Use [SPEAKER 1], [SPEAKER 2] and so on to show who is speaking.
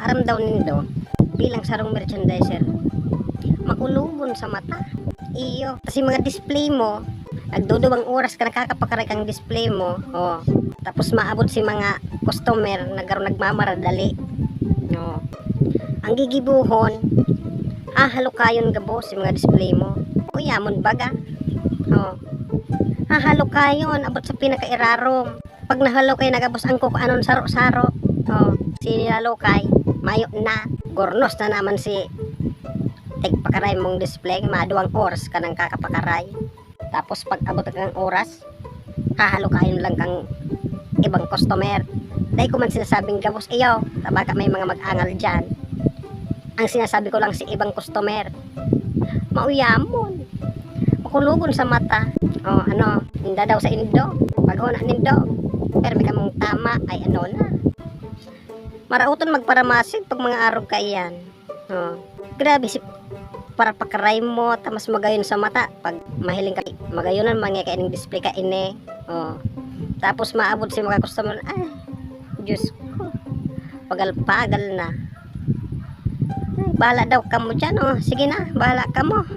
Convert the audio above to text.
[SPEAKER 1] aram daw nindo bilang sarong merchandiser makulubon sa mata. Iyo, kasi mga display mo, nagdudubang oras ka nakakapakaray kang display mo, oh. Tapos maabot si mga customer nagmamaradali. No. Ang gigibuhon, hahalo kayon gabo si mga display mo. O yamon baga. Oh. Hahalo kayon abot sa pinakairarong. Pag nahalo kay nagabos ang kung anon saro-saro. Oh, sinalo kay mayo na gornos na naman si pakaray mong display, maduwang oras ka nang kakapakaray. Tapos pag abot kang oras, hahalo kayo lang kang ibang customer. Dahil ko man sinasabing gabos, iyo, baka may mga mag-angal dyan. Ang sinasabi ko lang si ibang customer, mauyamon, makulugon sa mata. O ano, hinda daw sa indo, paghuna nindo, pero may kamong tama, ay ano na. Marauton magparamasid pag mga arog ka iyan. O, grabe si para pakaray mo tamas magayon sa mata pag mahiling ka magayonan mga kaining display ka ini. Oh. Tapos maabot si mga customer, ay Diyos ko, pagal-pagal na. Ay, bahala daw kamo dyan. Oh. Sige na, bahala kamo.